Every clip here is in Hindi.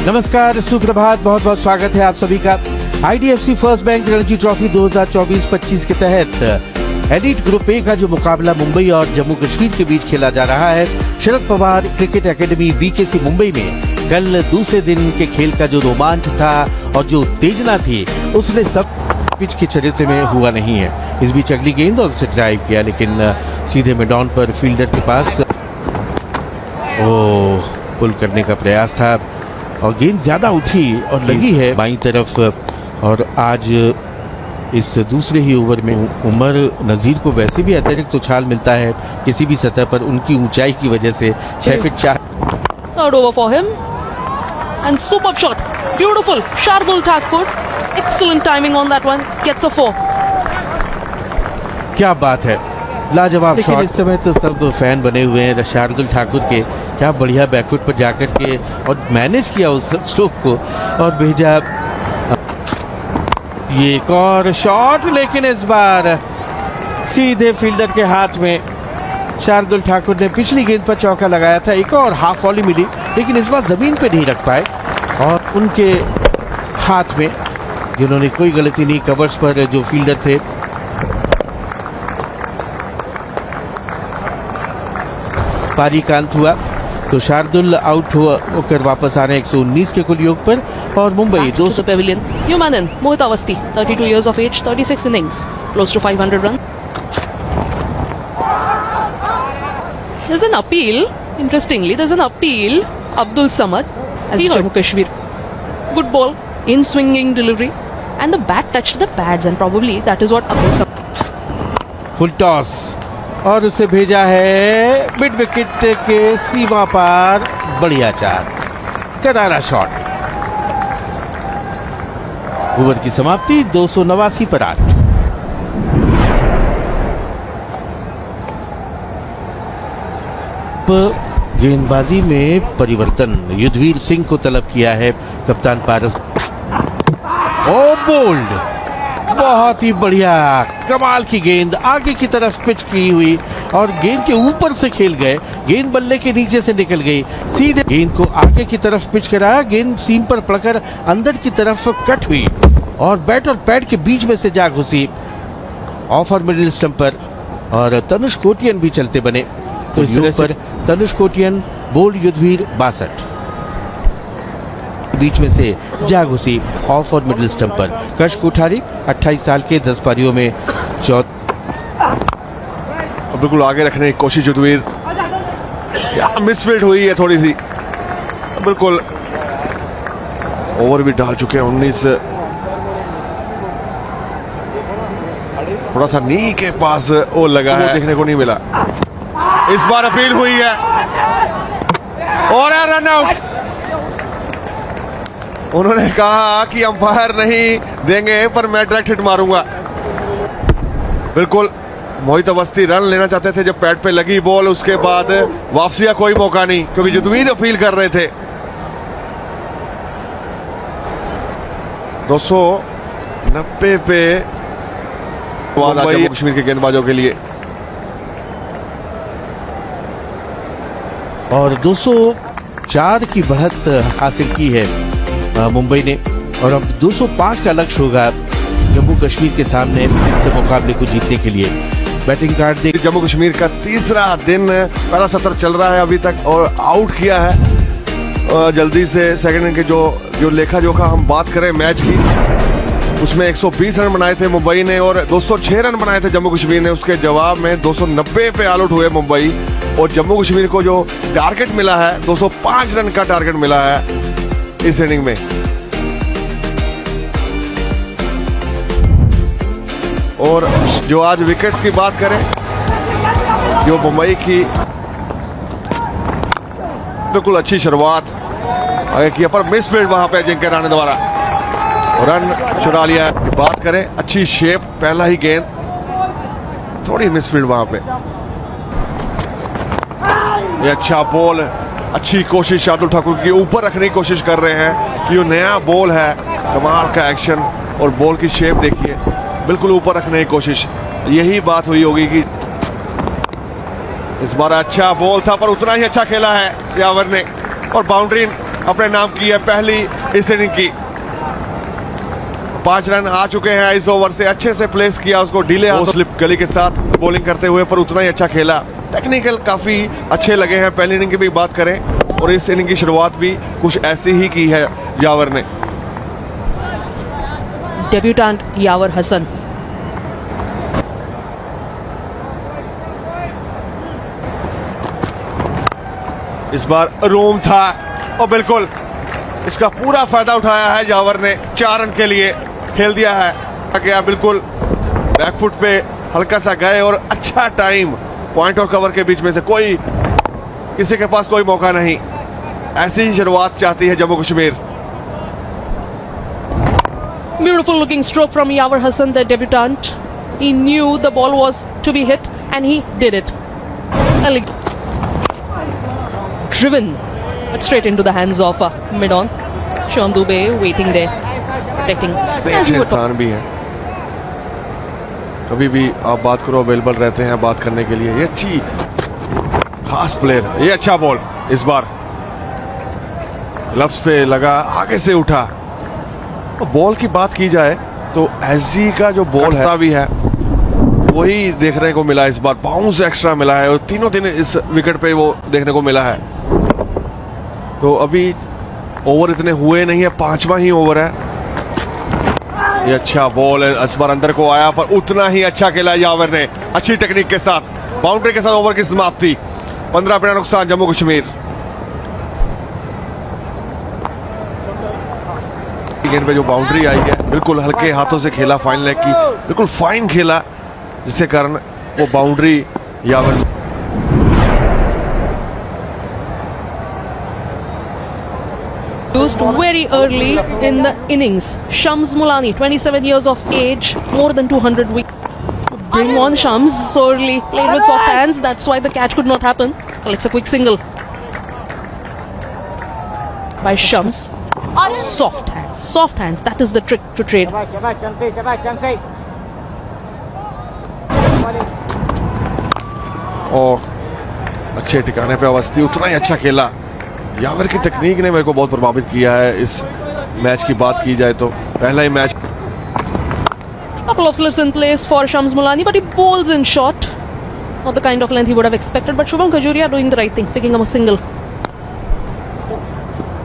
नमस्कार, सुप्रभात, बहुत बहुत स्वागत है आप सभी का। IDFC first bank Ranji trophy 2024-25 के तहत एलीट ग्रुप ए का जो मुकाबला मुंबई और जम्मू कश्मीर के बीच खेला जा रहा है, Sharad Pawar cricket academy BKC Mumbai में कल दूसरे दिन के खेल का जो रोमांच था और जो उत्तेजना थी, उसने सब पिच के चरित्र में हुआ नहीं है। इस बीच अगली गेंद और उसे ड्राइव किया, लेकिन सीधे मिडॉन पर फील्डर के पास पुल करने का प्रयास था और गेंद ज्यादा उठी और लगी है बाईं तरफ। और आज इस दूसरे ही ओवर में उमर नजीर को वैसे भी अतिरिक्त उछाल मिलता है किसी भी सतह पर, उनकी ऊंचाई की वजह से 6 feet 4। Third over for him and superb shot, beautiful. Shardul Thakur, excellent timing on that one, gets a 4. क्या बात है, लाजवाब शॉट। इस समय तो सब फैन बने हुए हैं शार्दुल ठाकुर के, क्या बढ़िया बैकफुट पर जाकर के और मैनेज किया उस स्ट्रोक को और भेजा। ये एक और शॉट, लेकिन इस बार सीधे फील्डर के हाथ में। शार्दुल ठाकुर ने पिछली गेंद पर चौका लगाया था, एक और हाफ वॉली मिली, लेकिन इस बार जमीन पे नहीं रख पाए और उनके हाथ में, जिन्होंने कोई गलती नहीं, कवर्स पर जो फील्डर थे। पारी का अंत हुआ तो शार्दुल आउट होकर वापस आ रहे हैं 119 के कुल योग पर और Mumbai 200 pavilion. Yumanin, Mohit Awasthi, 32 years of age, 36 innings, close to 500 runs. There's an appeal, interestingly, there's an appeal, Abdul Samad, as Jammu Kashmir. Good ball, in swinging delivery, and the bat touched the pads, and probably that is what Abdul Samad. Full toss और उसे भेजा है मिड विकेट के सीमा पार, बढ़िया चार, करारा शॉट। ओवर की समाप्ति 289 पर 8। गेंदबाजी में परिवर्तन, युद्धवीर सिंह को तलब किया है कप्तान पारस। ओ बोल्ड, बहुत ही बढ़िया, कमाल की गेंद आगे की तरफ पिच की हुई और गेंद के ऊपर से खेल गए, गेंद बल्ले के नीचे से निकल गई, सीधे गेंद को आगे की तरफ पिच कराया, गेंद सीम पर पड़कर अंदर की तरफ कट हुई और बैट और पैड के बीच में से जा घुसी ऑफ और मिडिल स्टंप पर और तनुष कोटियन भी चलते बने। तो इस तरह पर तनुष कोटियन, बोल्ड युद्धवीर 62 बीच में से जा घुसी ऑफ और मिडिल स्टंप पर। कश कोठारी 28 साल के 10 पारियों में बिल्कुल आगे रखने की कोशिश युद्धवीर, मिसफील्ड हुई है थोड़ी सी, बिल्कुल ओवर भी डाल चुके हैं 19। थोड़ा सा नी के पास वो लगा है, देखने को नहीं मिला। इस बार अपील हुई है और रन आउट। उन्होंने कहा कि अंपायर नहीं देंगे पर मैं डायरेक्ट हिट मारूंगा। बिल्कुल मोहित अवस्थी रन लेना चाहते थे, जब पैड पे लगी बॉल उसके बाद वापसी का कोई मौका नहीं, क्योंकि युद्धवीर अपील कर रहे थे। 290 पे जम्मू कश्मीर के गेंदबाजों के लिए और 204 की बढ़त हासिल की है मुंबई ने और अब 205 का लक्ष्य होगा जम्मू कश्मीर के सामने इस मुकाबले को जीतने के लिए। बैटिंग कार्ड देख, जम्मू कश्मीर का तीसरा दिन, पहला सत्र चल रहा है अभी तक और आउट किया है जल्दी से। सेकंड इनिंग के जो लेखा जोखा हम बात करें मैच की, उसमें 120 रन बनाए थे मुंबई ने और 206 रन बनाए थे जम्मू कश्मीर ने। उसके जवाब में 290 पे ऑल आउट हुए मुंबई और जम्मू कश्मीर को जो टारगेट मिला है 205 रन का टारगेट मिला है इस इनिंग में। और जो आज विकेट्स की बात करें, जो मुंबई की बिल्कुल अच्छी शुरुआत आगे किया पर मिसफील्ड वहां पे अजिंक्य रहाणे द्वारा रन चुरा लिया। बात करें अच्छी शेप, पहला ही गेंद, थोड़ी मिसफील्ड वहां पे। ये अच्छा बॉल, अच्छी कोशिश शार्दुल ठाकुर की, ऊपर रखने की कोशिश कर रहे हैं कि वो नया बॉल है, कमाल का एक्शन और बॉल की शेप देखिए, बिल्कुल ऊपर रखने की कोशिश। यही बात हुई होगी कि इस बार अच्छा बॉल था पर उतना ही अच्छा खेला है यावर ने और बाउंड्री अपने नाम की है पहली इस इनिंग की। 5 रन आ चुके हैं इस ओवर से, अच्छे से प्लेस किया उसको, डीले स्लिप गली के साथ बॉलिंग करते हुए, पर उतना ही अच्छा खेला। टेक्निकल काफी अच्छे लगे हैं। पहली इनिंग की भी बात करें और इस इनिंग की शुरुआत भी कुछ ऐसी ही की है यावर ने। Debutant Yawer Hassan. इस बार रूम था और बिल्कुल इसका पूरा फायदा उठाया है यावर ने। 4 रन के लिए खेल दिया है। गया बिल्कुल बैकफुट पे हल्का सा गए और अच्छा टाइम, पॉइंट और कवर के बीच में से कोई किसी के पास कोई मौका नहीं। ऐसी ही शुरुआत चाहती है Jammu Kashmir. Beautiful looking stroke from Yawer Hassan, the debutant. He knew the ball was to be hit and he did it. Driven, but straight into the hands of mid-on. Shivam Dube waiting there, protecting. बड़े As अच्छे you were इंसान भी हैं। कभी भी आप बात करो अवेलेबल रहते हैं बात करने के लिए। ये अच्छी खास प्लेयर, ये अच्छा बॉल इस बार ग्लव्स पे लगा, आगे से उठा। बॉल की बात की जाए तो एसजी का जो बॉल है भी है वही देखने को मिला। इस बार बाउंस एक्स्ट्रा मिला है और तीनों दिन इस विकेट पे वो देखने को मिला है। तो अभी ओवर इतने हुए नहीं है, 5वां ही ओवर है। ये अच्छा बॉल है, इस बार अंदर को आया पर उतना ही अच्छा खेला यावर ने, अच्छी टेक्निक के साथ। बाउंड्री के साथ ओवर की समाप्ति। 15 बिना नुकसान जम्मू कश्मीर। गेंद पे जो बाउंड्री आई है बिल्कुल हल्के हाथों से खेला, फाइन लेग की, बिल्कुल फाइन खेला, जिसके कारण वो boundary Yavar used very early in the innings. Shams Mulani, 27 years of age, more than 200 wickets. Bring on Shams so early, played with soft hands, that's why the catch could not happen. Collects a quick single by Shams. Soft hands, that is the trick to trade. शाबाश शमसी, शाबाश शमसी। और अच्छे ठिकाने पे अवस्थी, उतना ही अच्छा खेला। यावर की टेक्निक ने मेरे को बहुत प्रभावित किया है। इस मैच की बात की जाए तो पहला ही match. Couple of slips in place for Shams Mulani, but he bowls in short. Not the kind of length he would have expected, but Shubham Khajuria doing the right thing, picking up a single.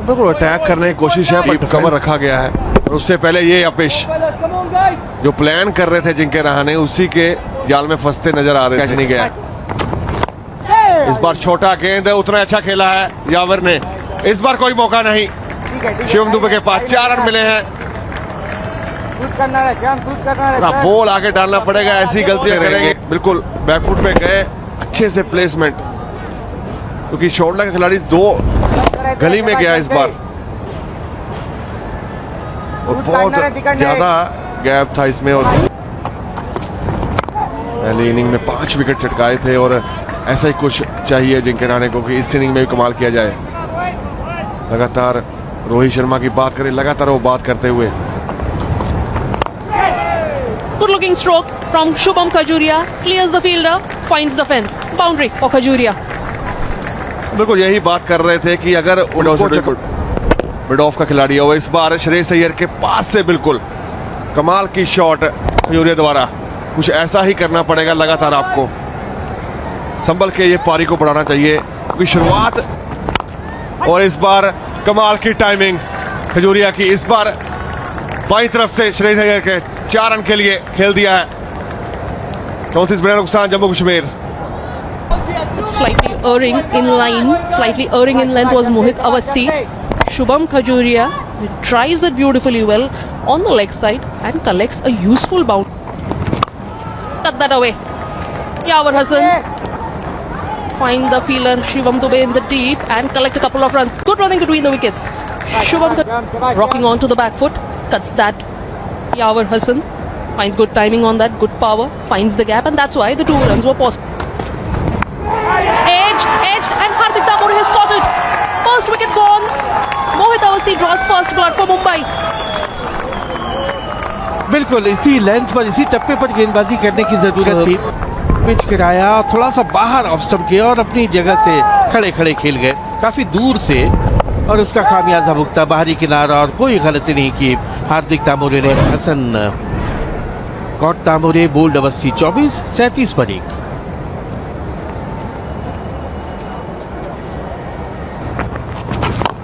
बिल्कुल अटैक करने की कोशिश है पर कवर रखा गया है। और उससे पहले ये अपिश जो प्लान कर रहे थे जिनके रहाने, उसी के जाल में फंसते नजर आ रहे थे। नहीं गया इस बार, छोटा गेंद है, उतना अच्छा खेला है यावर ने। इस बार कोई मौका नहीं। शिवम दुबे के पास 4 रन मिले हैं। बॉल आगे डालना पड़ेगा, ऐसी गलतियां करेंगे। बिल्कुल बैकफुट पे गए, अच्छे से प्लेसमेंट, क्योंकि शोडला का खिलाड़ी 2 गली में गया इस बार और बहुत ज्यादा गैप था इसमें। और पहली इनिंग में 5 विकेट चटकाए थे और ऐसा ही कुछ चाहिए जिनके राणे को कि इस इनिंग में भी कमाल किया जाए। लगातार रोहित शर्मा की बात करें, लगातार वो बात करते हुए। Good looking stroke from Shubham Khajuria, clears the fielder, finds the fence. Boundary for Khajuria. बिल्कुल यही बात कर रहे थे कि अगर मिड ऑफ का खिलाड़ी हो, इस बार श्रेयस अय्यर के पास से बिल्कुल कमाल की शॉट खजूरिया द्वारा। कुछ ऐसा ही करना पड़ेगा लगातार आपको, संभल के ये पारी को बढ़ाना चाहिए क्योंकि शुरुआत। और इस बार कमाल की टाइमिंग खजूरिया की, इस बार बाईं तरफ से श्रेयस अय्यर के 4 रन के लिए खेल दिया है। 34 बिना नुकसान Jammu Kashmir. Slightly erring in line, slightly erring in length was Mohit Awasthi. Shubham Khajuria drives it beautifully well on the leg side and collects a useful bounce. Tuck that away. Yawer Hassan find the fielder Shivam Dube in the deep and collect a couple of runs. Good running between the wickets. Shubham rocking on to the back foot, cuts that. Yawer Hassan finds good timing on that, good power, finds the gap, and that's why the 2 runs were possible. Edged, and Hardik Damore has caught it. First wicket gone. Mohit Awasthi draws first blood for Mumbai. बिल्कुल इसी लेंथ पर, इसी टप्पे पर गेंदबाजी करने की जरूरत थी। पिच गिराया, थोड़ा सा बाहर ऑफ स्टंप किया और अपनी जगह से खड़े खड़े खेल गए। काफी दूर से और उसका खामियाजा भुगता बाहरी किनारा और कोई गलती नहीं की हार्दिक तामोरे ने। हसन कॉट तामोरे बोल्ड अवस्थी 24-37 पर 1।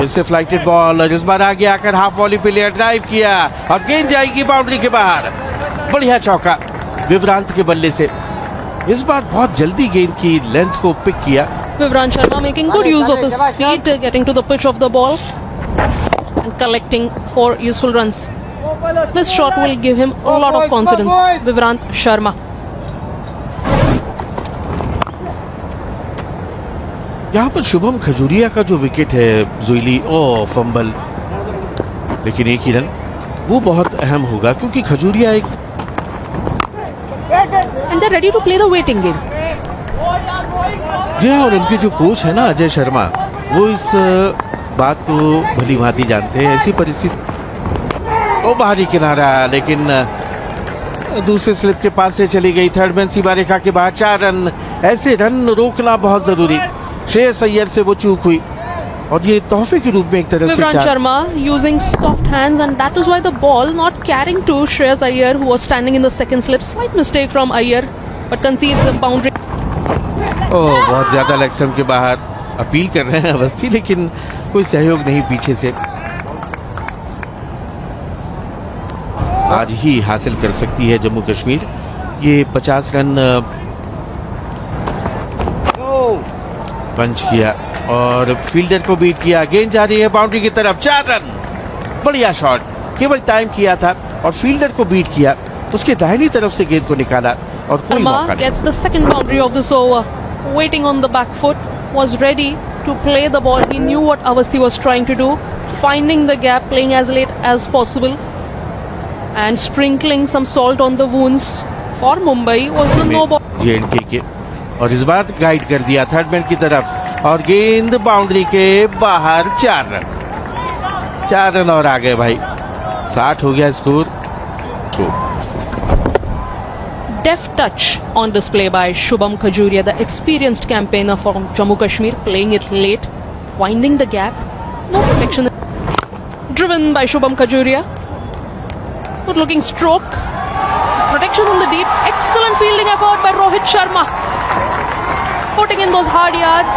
इससे फ्लाइटेड बॉल और इस बार आगे आकर हाफ वॉली पे लेयर ड्राइव किया और गेंद जाएगी बाउंड्री के बाहर। बढ़िया चौका विभ्रांत के बल्ले से। इस बार बहुत जल्दी गेंद की लेंथ को पिक किया। Vivrant Sharma making good use of his feet, getting to the pitch of the ball and collecting 4 useful runs. This shot will give him a lot of confidence. Vivrant Sharma. यहाँ पर शुभम खजूरिया का जो विकेट है जुइली फंबल, लेकिन एक ही रन वो बहुत अहम होगा क्योंकि खजूरिया एक And they're ready to play the waiting game. जी हाँ, और उनके जो कोच है ना अजय शर्मा, वो इस बात को भली भांति जानते हैं। ऐसी परिस्थिति वो बाहरी किनारा, लेकिन दूसरे स्लिप के पास से चली गई। थर्ड मैन सीमा रेखा के बाहर 4 रन। ऐसे रन रोकना बहुत जरूरी। श्रेयस अय्यर से वो चूक हुई और ये तोहफे के रूप में एक तरह से Vivrant Sharma using soft hands, and that is why the ball not carrying to Shreyas Iyer, who was standing in the second slip. Slight mistake from Iyer, but concedes the boundary. बहुत ज्यादा लेग स्टंप के बाहर अपील कर रहे हैं अवस्थी, लेकिन कोई सहयोग नहीं पीछे से। आज ही हासिल कर सकती है जम्मू कश्मीर ये 50 रन पंच किया और फील्डर को बीट किया। गेंद जा रही है बाउंड्री की तरफ। 4 रन। बढ़िया शॉट, केवल टाइम किया था और फील्डर को बीट किया। उसके दाहिनी तरफ से गेंद को निकाला और कोई मौका Sharma नहीं। gets the second boundary of this over. Waiting on the back foot, was ready to play the ball. He knew what Avasthi was trying to do, finding the gap, playing as late as possible, and sprinkling some salt on the wounds for Mumbai was the no ball. J&K के और इस बार गाइड कर दिया थर्ड मैन की तरफ और गेंद बाउंड्री के बाहर। 4 रन। 4 रन और आ गए भाई। 60 हो गया score. Deft touch on display by Shubham Khajuria, the experienced campaigner from Jammu Kashmir, playing it late, finding the gap, no protection. Driven by Shubham Khajuria. Good looking stroke. His protection in the deep. Excellent fielding effort by Rohit Sharma. Putting in those hard yards.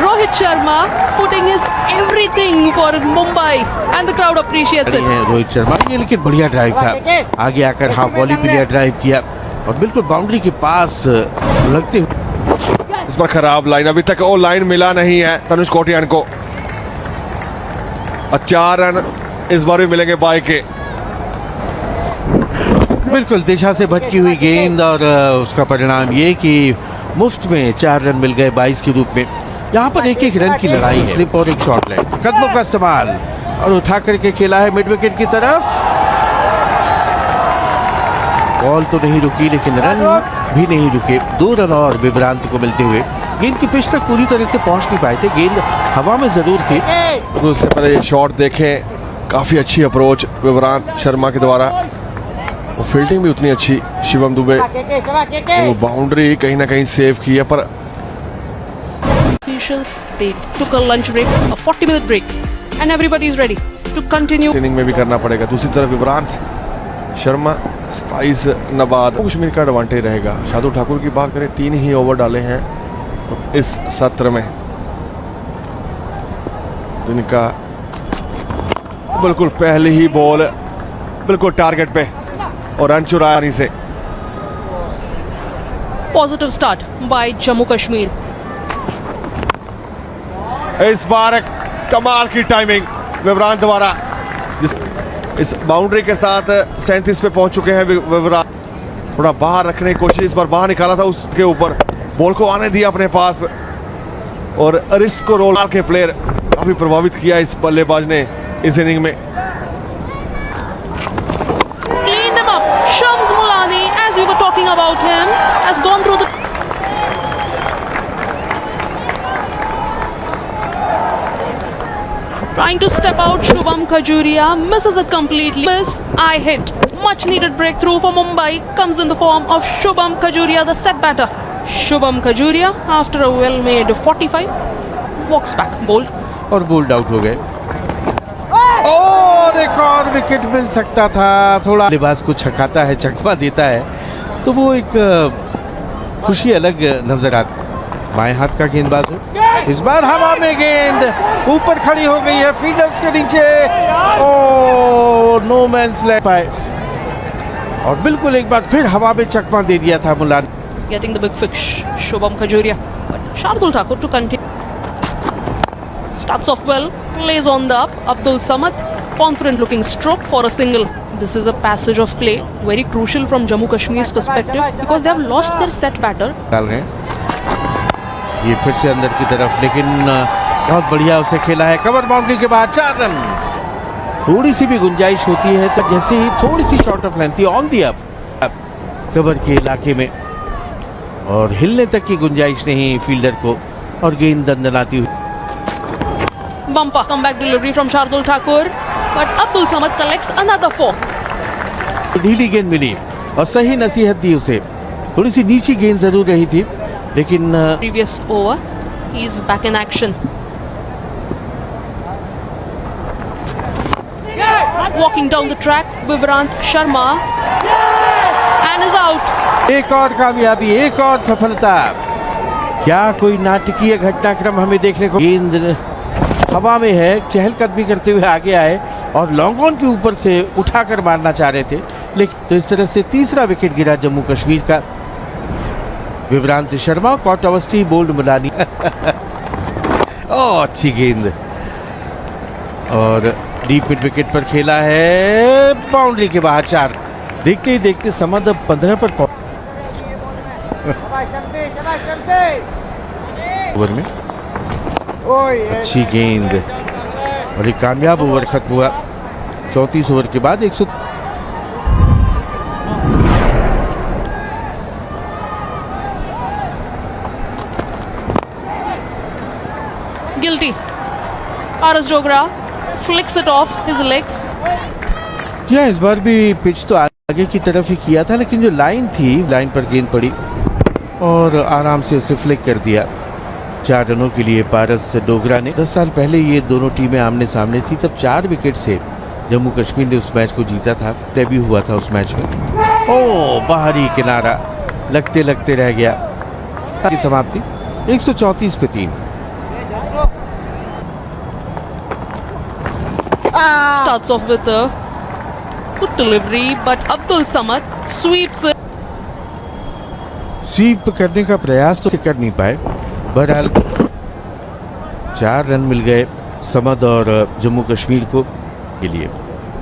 Rohit Sharma putting his everything for Mumbai, and the crowd appreciates it. Rohit Sharma ये लेकिन बढ़िया ड्राइव था। आगे आकर हाफ वॉली पे ड्राइव किया और बिल्कुल बाउंड्री के पास लगते हुए। इस पर खराब लाइन, अभी तक वो लाइन मिला नहीं है तनुष कोटियान को। और 4 रन इस बार भी मिलेंगे बाय के। बिल्कुल दिशा से भटकी हुई गेंद और उसका परिणाम ये कि मुफ्त में 4 रन मिल गए 22 के रूप में। यहाँ पर एक रन की लड़ाई है। स्लिप और एक शॉट लाइन, कदमों का इस्तेमाल और उठा करके खेला है मिड विकेट की तरफ। बॉल तो नहीं रुकी लेकिन रन भी नहीं रुके। 2 रन और विभ्रांत को मिलते हुए गेंद की पिच तक पूरी तरह से पहुंच नहीं पाए थे। गेंद हवा में जरूर थी। तो उससे पहले ये शॉट देखें, काफी अच्छी अप्रोच विभ्रांत शर्मा के द्वारा। वो फील्डिंग भी उतनी अच्छी शिवम दुबे। वो बाउंड्री कहीं ना कहीं सेव की है पर Officials, they took a lunch break, a 40-minute break, and everybody is ready to continue. Inning में भी करना पड़ेगा। दूसरी तरफ विभ्रांत शर्मा 27 नबाद कश्मीर का एडवांटेज रहेगा। शार्दुल ठाकुर की बात करें 3 ही ओवर डाले हैं इस सत्र में, जिनका बिल्कुल पहली ही बॉल बिल्कुल टारगेट पे और रन चुराने से। Positive start by Jammu Kashmir. इस बार कमाल की टाइमिंग विभ्रांत द्वारा, इस बाउंड्री के साथ 37 पे पहुंच चुके हैं विभ्रांत। थोड़ा बाहर रखने की कोशिश, इस बार बाहर निकाला था, उसके ऊपर बॉल को आने दिया अपने पास और रिस्क को रोल के प्लेयर काफी प्रभावित किया इस बल्लेबाज ने इस इनिंग में। Cleaned him up. Shams Mulani, as we were talking about him, has gone through the trying to step out. Shubham Khajuria misses it completely. Miss, I hit. Much needed breakthrough for Mumbai comes in the form of Shubham Khajuria, the set batter. Shubham Khajuria, after a well-made 45, walks back, bowled. और बोल्ड आउट हो गए। विकेट मिल सकता था, थोड़ा लिबास को छकाता है, चकमा देता है तो वो एक खुशी अलग नजर आती। बाएं हाथ का गेंदबाज है, इस बार हवा में गेंद ऊपर खड़ी हो गई है फील्डर्स के नीचे। ओ नो मैंस लैंड पाए और बिल्कुल एक बार फिर हवा में चकमा दे दिया था Mulani. Getting the big fish, Shubham Khajuria. But Shardul Thakur to continue. Starts off well, plays on the up. Abdul Samad, confident looking stroke for a single. This is a passage of play, very crucial from Jammu Kashmir's perspective because they have lost their set batter. डाल गए ये फिर से अंदर की तरफ, लेकिन बहुत बढ़िया उसे खेला है। कवर बाउंड्री के बाद 4 रन। थोड़ी सी भी गुंजाइश होती है तो जैसे ही थोड़ी सी short of length on the up cover के इलाके में और हिलने तक की गुंजाइश नहीं फील्डर को और गेंद दंदनाती हुई। Bumper comeback delivery from Shardul Thakur, but Abdul Samad collects another 4. ढीली गेंद मिली और सही नसीहत दी उसे। थोड़ी सी नीची गेंद जरूर रही थी लेकिन Previous over, he's back in action. Walking down the track, Vivrant Sharma and is out. एक और कामयाबी, एक और सफलता। क्या कोई नाटकीय घटनाक्रम हमें देखने को। गेंद हवा में है, चहलकदमी करते हुए आगे आए और लॉन्ग ऑन के ऊपर से उठाकर मारना चाह रहे थे, लेकिन तो इस तरह से तीसरा विकेट गिरा जम्मू कश्मीर का। विभ्रांत शर्मा, कॉट अवस्थी, बोल्ड मुलानी। अच्छी गेंद और डीप मिड विकेट पर खेला है, बाउंड्री के बाहर 4। देखते ही देखते समद अब 15 पर शाबाश शमसी, शाबाश शमसी। ओवर में ओए अच्छी गेंद और एक कामयाब ओवर खत्म हुआ। 34 ओवर के बाद 100। Guilty. Paras Dogra flicks it off his legs. जी हाँ, इस बार भी पिच तो आगे की तरफ ही किया था, लेकिन जो लाइन थी, लाइन पर गेंद पड़ी और आराम से उसे फ्लिक कर दिया। 4 रनों के लिए पारस डोगरा ने। 10 साल पहले ये दोनों टीमें आमने सामने थी, तब 4 विकेट से जम्मू कश्मीर ने उस मैच को जीता था। डेब्यू हुआ था उस मैच में। ओ बाहरी किनारा लगते लगते रह गया। की समाप्ति 134 पे 3। Starts off with a good delivery, but Abdul Samad sweeps it. Sweep करने का प्रयास तो कर नहीं पाए। बहरहाल 4 रन मिल गए समद और जम्मू कश्मीर को के लिए,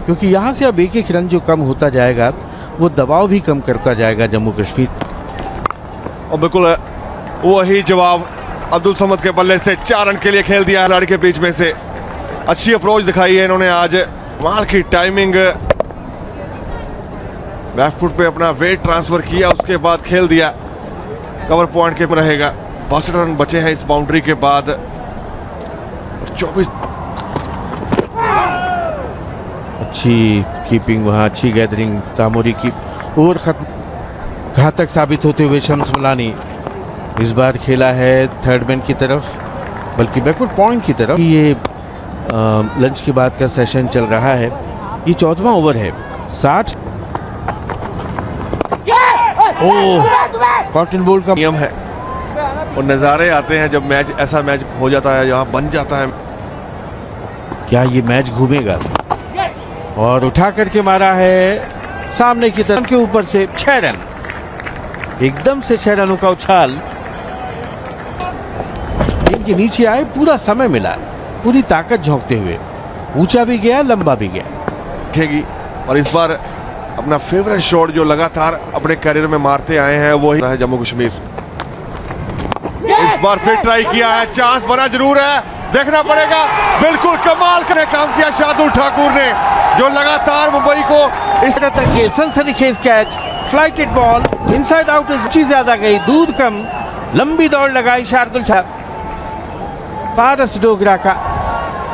क्योंकि यहाँ से अब एक रन जो कम होता जाएगा वो दबाव भी कम करता जाएगा जम्मू कश्मीर। और बिल्कुल वही जवाब अब्दुल समद के बल्ले से 4 रन के लिए खेल दिया खिलाड़ी के बीच में से। अच्छी अप्रोच दिखाई है इन्होंने आज। कमाल की टाइमिंग, बैक फुट पे अपना वेट ट्रांसफर किया, उसके बाद खेल दिया। कवर पॉइंट के पर रहेगा। 62 रन बचे हैं इस बाउंड्री के बाद। 24 अच्छी कीपिंग वहाँ, अच्छी गैदरिंग तामोरी की। ओवर खत्म, घातक साबित होते हुए शम्स मुलानी इस बार खेला है थर्ड मैन की तरफ, बल्कि बैकवर्ड पॉइंट की तरफ। ये लंच के बाद का सेशन चल रहा है। ये 14वां ओवर है। 60 कॉटन बोल का नियम है और नज़ारे आते हैं जब मैच ऐसा मैच हो जाता है, यहाँ बन जाता है। क्या ये मैच घूमेगा? और उठा करके मारा है सामने की तरफ के ऊपर से 6 रन। एकदम से 6 रनों का उछाल। इनके नीचे आए, पूरा समय मिला, पूरी ताकत झोंकते हुए। ऊंचा भी गया, लंबा भी गया। खेगी और इस बार अपना फेवरेट शॉट जो लगातार अपने करियर में मारते आए हैं वो ही है जम्मू कश्मीर। इस बार फिर ट्राई किया है, चांस बना जरूर है, देखना पड़ेगा। बिल्कुल कमाल का काम किया शार्दुल ठाकुर ने, जो लगातार मुंबई को इस तक ये सनसनीखेज catch, flighted ball, inside out ज्यादा गई, दूध कम, लंबी दौड़ लगाई शार्दुल ठाकुर। पारस डोगरा का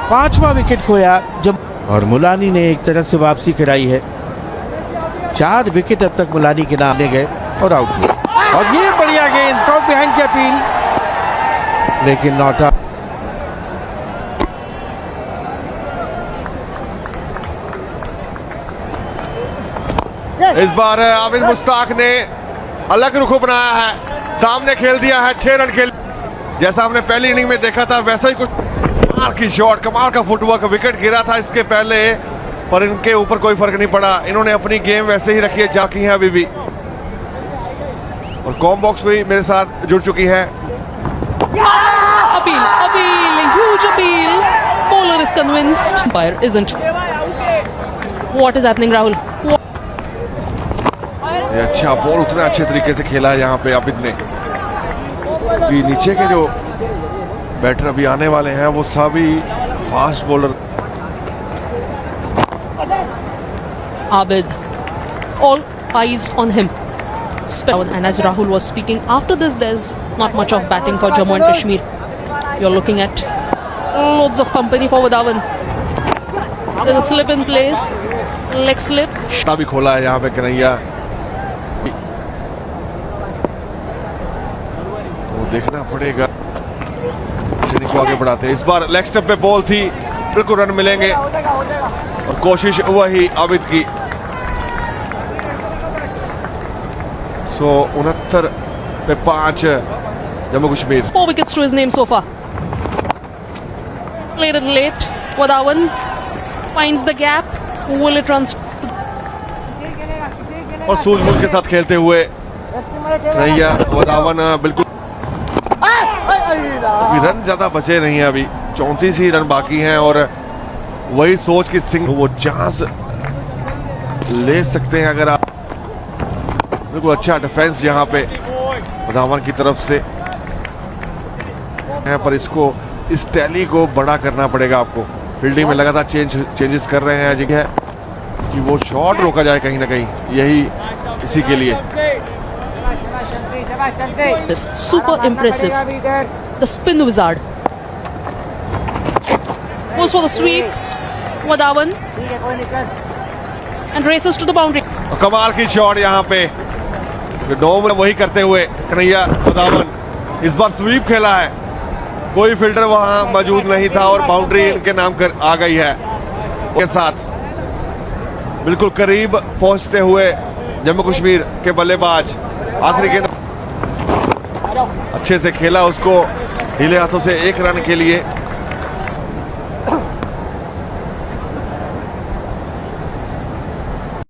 5वां विकेट खोया जब, और मुलानी ने एक तरह से वापसी कराई है। 4 विकेट अब तक मुलानी के नाम ले गए और आउट हुए। और ये बढ़िया गेंद, कॉट बिहाइंड की अपील, लेकिन नॉट आउट। इस बार आबिद मुश्ताक ने अलग रुख बनाया है, सामने खेल दिया है, 6 रन खेल। जैसा हमने पहली इनिंग में देखा था वैसा ही कुछ कमाल की शॉट, कमाल का फुटवर्क। विकेट गिरा था इसके पहले पर इनके ऊपर कोई फर्क नहीं पड़ा, इन्होंने अपनी गेम वैसे ही रखी है जाकी है अभी भी। और कॉम बॉक्स भी मेरे साथ जुड़ चुकी है। Appeal, huge appeal. Bowler is convinced. Umpire isn't. What is happening, Rahul? ये अच्छा बॉल उतना अच्छे तरीके से खेला है यहाँ पे आबिद ने कि नीचे के जो बैटर अभी आने वाले हैं वो सभी fast bowler. Abid. All eyes on him. And as Rahul was speaking, after this there's not much of batting for Jammu and Kashmir. You're looking at loads of company for Vadhavan. There's a slip in place, leg slip. भी खोला है यहाँ पे कन्हैया, तो देखना पड़ेगा को आगे बढ़ाते हैं। इस बार लेग स्टंप पे बॉल थी, बिल्कुल रन मिलेंगे और कोशिश वही आबिद की। 169 पे 5 Jammu Kashmir. 4 wickets to his name so far. Played it late. Vadhavan finds the gap. Will it run? और सूझबूझ के साथ खेलते हुए कन्हैया, वधावन बिल्कुल रन ज्यादा बचे नहीं है, अभी 34 ही रन बाकी हैं और वही सोच कि सिंह वो चांस ले सकते हैं अगर आप। बिल्कुल अच्छा डिफेंस यहाँ पे वधावन की तरफ से है, पर इसको इस टैली को बड़ा करना पड़ेगा आपको। फील्डिंग में लगातार चेंजेस कर रहे हैं जगह कि वो शॉट रोका जाए कहीं ना कहीं, यही इसी के लिए। Super impressive. The spin wizard. Goes for the sweep. Vadhavan and races to the boundary. कमाल की शॉट यहाँ पे नॉर्मल वही करते हुए कन्हैया वधावन। इस बार स्वीप खेला है, कोई फील्डर वहां मौजूद नहीं था और बाउंड्री इनके नाम कर आ गई है। के साथ बिल्कुल करीब पहुंचते हुए जम्मू कश्मीर के बल्लेबाज आखिरी गेंद अच्छे से खेला, उसको ढीले हाथों से 1 रन के लिए